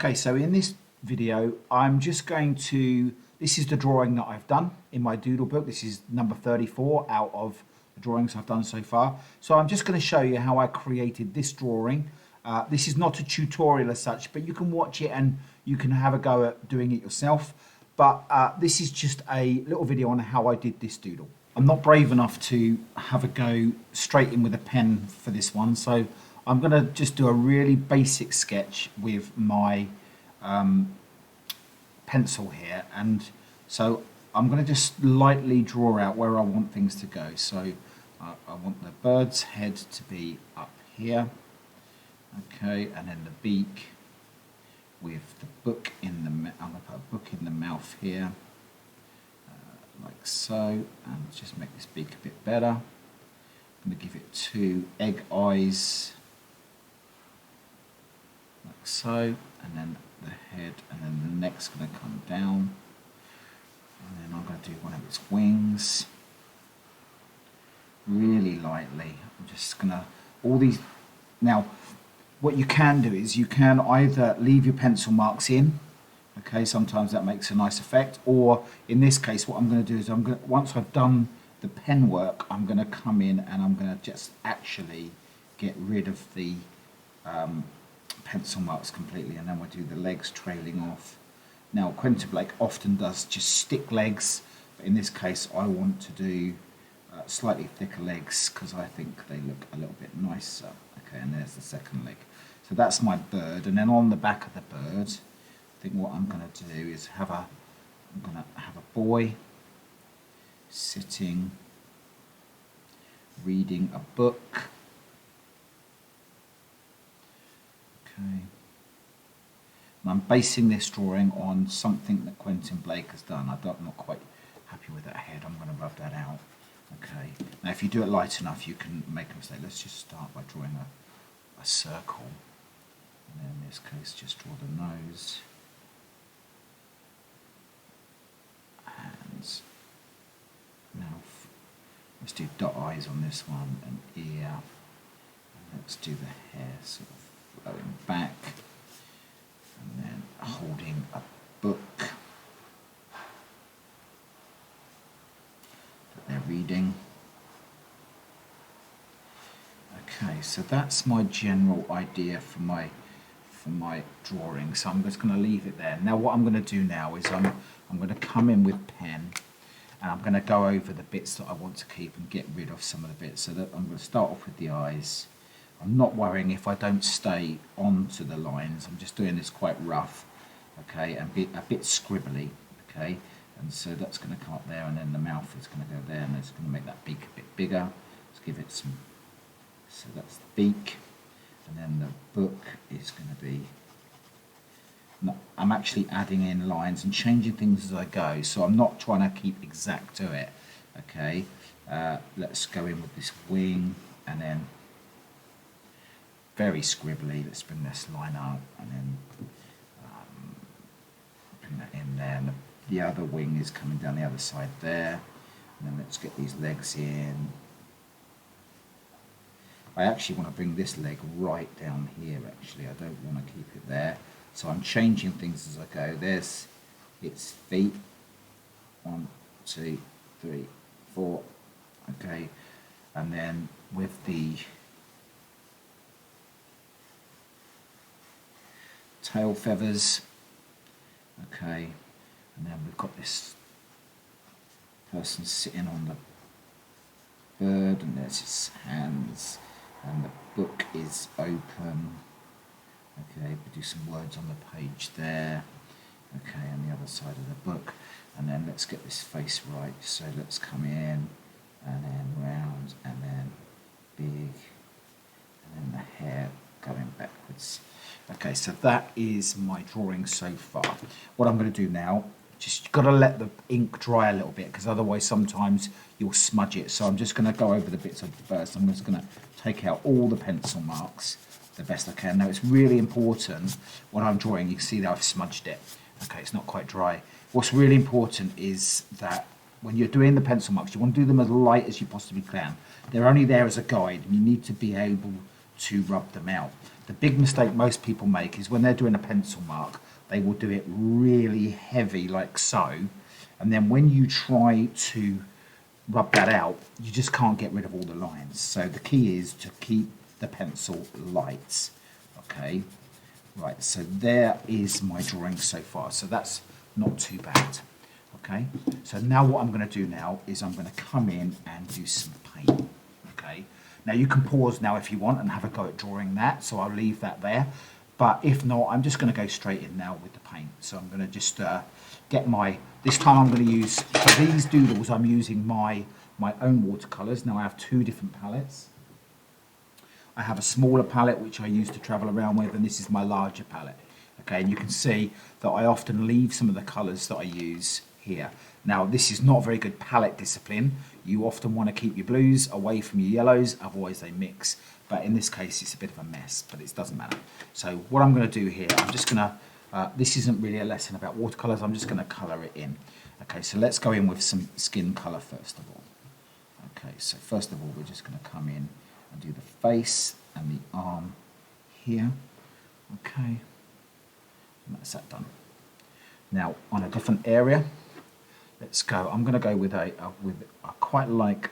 Okay, so in this video, I'm just going to, this is the drawing that I've done in my Doodle book. This is number 34 out of the drawings I've done so far. So I'm just going to show you how I created this drawing. This is not a tutorial as such, but you can watch it and you can have a go at doing it yourself. But this is just a little video on how I did this doodle. I'm not brave enough to have a go straight in with a pen for this one, so I'm going to just do a really basic sketch with my pencil here, and so I'm going to just lightly draw out where I want things to go. So I want the bird's head to be up here, okay, and then the beak with the book in the I'm going to put a book in the mouth here, like so, and just make this beak a bit better. I'm going to give it two egg eyes, like so, and then the head, and then the neck's going to come down, and then I'm going to do one of its wings really lightly. I'm just going to, all these, now what you can do is you can either leave your pencil marks in, okay, sometimes that makes a nice effect, or in this case what I'm going to do is I'm going to, once I've done the pen work, I'm going to come in and I'm going to just actually get rid of the pencil marks completely, and then we'll do the legs trailing off. Now Quentin Blake often does just stick legs, but in this case I want to do slightly thicker legs because I think they look a little bit nicer. Okay, and there's the second leg. So that's my bird, and then on the back of the bird, I think what I'm going to do is I'm going to have a boy sitting reading a book. Okay. And I'm basing this drawing on something that Quentin Blake has done. I'm not quite happy with that head. I'm going to rub that out. Okay. Now if you do it light enough you can make a mistake. Let's just start by drawing a circle. And then in this case just draw the nose. And mouth. Let's do dot eyes on this one, and ear. And let's do the hair sort of flowing back. And then holding a book that they're reading. Okay, so that's my general idea for my drawing. So I'm just going to leave it there. Now what I'm going to do now is I'm going to come in with pen, and I'm going to go over the bits that I want to keep and get rid of some of the bits. So that I'm going to start off with the eyes. I'm not worrying if I don't stay onto the lines. I'm just doing this quite rough, okay, and a bit scribbly, okay. And so that's going to come up there, and then the mouth is going to go there, and it's going to make that beak a bit bigger. Let's give it some. So that's the beak, and then the book is going to be. I'm actually adding in lines and changing things as I go, so I'm not trying to keep exact to it. Okay, let's go in with this wing, and then very scribbly. Let's bring this line up, and then bring that in there. And the other wing is coming down the other side there, and then let's get these legs in. I actually want to bring this leg right down here. Actually, I don't want to keep it there. So I'm changing things as I go. There's its feet. 1, 2, 3, 4. Okay. And then with the tail feathers. Okay. And then we've got this person sitting on the bird, and there's his hands, and the book is open. Okay, we do some words on the page there. Okay, on the other side of the book. And then let's get this face right. So let's come in, and then round, and then big, and then the hair going backwards. Okay, so that is my drawing so far. What I'm going to do now, just got to let the ink dry a little bit, because otherwise sometimes you'll smudge it. So I'm just going to go over the bits first. I'm just going to take out all the pencil marks the best I can. Now it's really important when I'm drawing, you can see that I've smudged it. Okay, it's not quite dry. What's really important is that when you're doing the pencil marks, you want to do them as light as you possibly can. They're only there as a guide, and you need to be able to rub them out. The big mistake most people make is when they're doing a pencil mark, they will do it really heavy like so, and then when you try to rub that out, you just can't get rid of all the lines. So the key is to keep the pencil light. Okay, right, so there is my drawing so far, so that's not too bad. Okay, so now what I'm going to do now is I'm going to come in and do some paint. Okay, now you can pause now if you want and have a go at drawing that, so I'll leave that there. But if not, I'm just going to go straight in now with the paint. So I'm going to just get my, this time I'm going to use, for these doodles, I'm using my own watercolours. Now I have two different palettes. I have a smaller palette which I use to travel around with, and this is my larger palette. Okay, and you can see that I often leave some of the colours that I use here. Now this is not very good palette discipline. You often want to keep your blues away from your yellows, otherwise they mix. But in this case it's a bit of a mess, but it doesn't matter. So what I'm going to do here, I'm just going to, this isn't really a lesson about watercolours, I'm just going to colour it in. Okay, so let's go in with some skin colour first of all. Okay, so first of all we're just going to come in and do the face and the arm here. Okay, and that's that done. Now on a different area, let's go. I'm going to go with I quite like,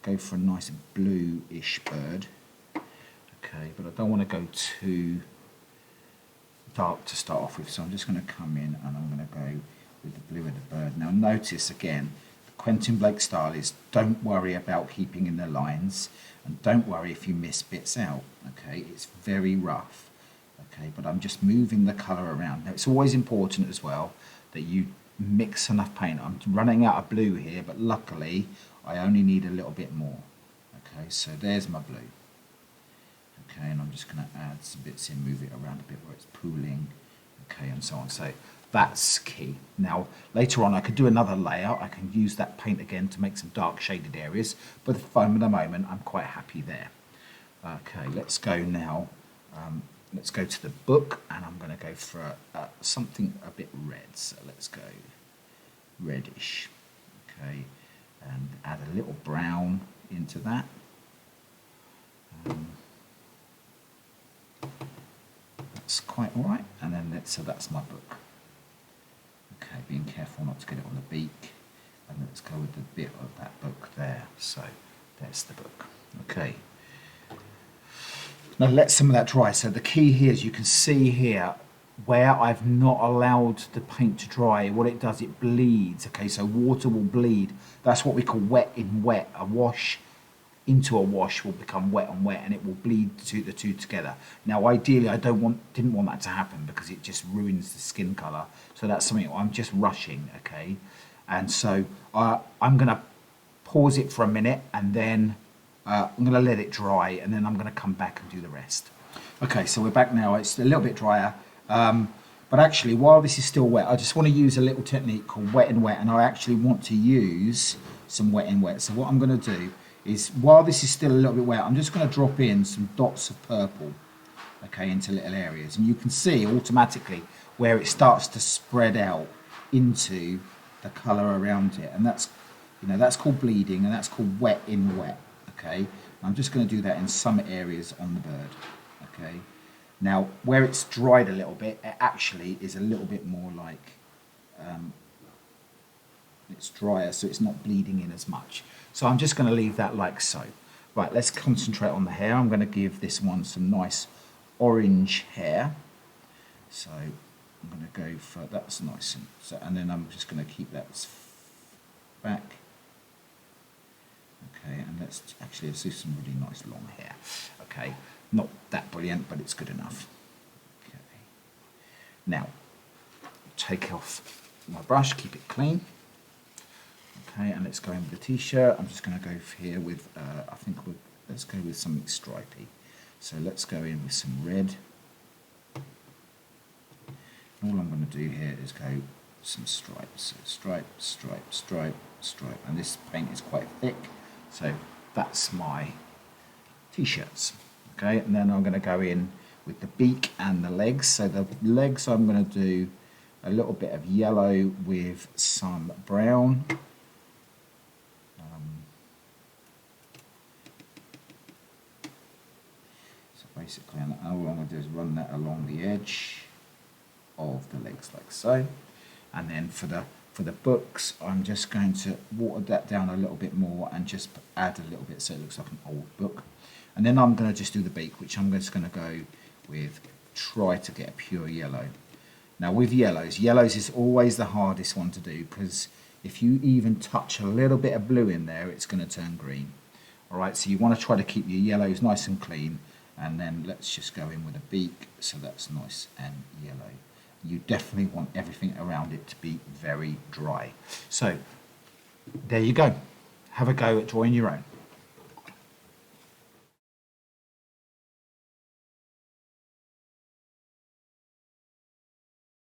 go for a nice blue-ish bird. Okay, but I don't want to go too dark to start off with, so I'm just going to come in and I'm going to go with the blue of the bird. Now notice again, the Quentin Blake style is don't worry about keeping in the lines, and don't worry if you miss bits out. Okay, it's very rough. Okay, but I'm just moving the colour around. Now it's always important as well that you mix enough paint. I'm running out of blue here, but luckily I only need a little bit more. Okay, so there's my blue. Okay, and I'm just going to add some bits in, move it around a bit where it's pooling. Okay, and so on. So that's key. Now later on I could do another layer. I can use that paint again to make some dark shaded areas, but at the moment I'm quite happy there. Okay, let's go now. Let's go to the book, and I'm going to go for something a bit red. So let's go reddish. Okay, and add a little brown into that. That's quite all right. And then so that's my book. Okay, being careful not to get it on the beak. And let's go with the bit of that book there. So there's the book. Okay. Now let some of that dry. So the key here is you can see here where I've not allowed the paint to dry, what it does, it bleeds. Okay, so water will bleed. That's what we call wet in wet. A wash into a wash will become wet on wet, and it will bleed the two together. Now ideally I didn't want that to happen because it just ruins the skin colour. So that's something I'm just rushing, okay? And so I'm going to pause it for a minute, and then I'm going to let it dry, and then I'm going to come back and do the rest. Okay, so we're back now. It's a little bit drier, but actually while this is still wet, I just want to use a little technique called wet in wet, and I actually want to use some wet in wet. So what I'm going to do is, while this is still a little bit wet, I'm just going to drop in some dots of purple, okay, into little areas, and you can see automatically where it starts to spread out into the colour around it, and that's, you know, that's called bleeding, and that's called wet in wet. Okay, I'm just going to do that in some areas on the bird. Okay, now where it's dried a little bit, it actually is a little bit more like it's drier, so it's not bleeding in as much. So I'm just going to leave that like so. Right, let's concentrate on the hair. I'm going to give this one some nice orange hair. So I'm going to go for, that's nice, and then I'm just going to keep that back. Okay, and let's do some really nice long hair. Okay, not that brilliant, but it's good enough. Okay, now take off my brush, keep it clean. Okay, and let's go in with the t-shirt. I'm just going to go here with, let's go with something stripy. So let's go in with some red. And all I'm going to do here is go some stripes. So stripe, stripe, stripe, stripe, and this paint is quite thick. So that's my t-shirts. Okay, and then I'm going to go in with the beak and the legs. So the legs, I'm going to do a little bit of yellow with some brown. basically, and all I'm going to do is run that along the edge of the legs like so. And then for the books, I'm just going to water that down a little bit more and just add a little bit so it looks like an old book. And then I'm going to just do the beak, which I'm just going to go with, try to get a pure yellow. Now with yellows is always the hardest one to do, because if you even touch a little bit of blue in there, it's going to turn green. Alright, so you want to try to keep your yellows nice and clean, and then let's just go in with a beak, so that's nice and yellow. You definitely want everything around it to be very dry. So there you go. Have a go at drawing your own.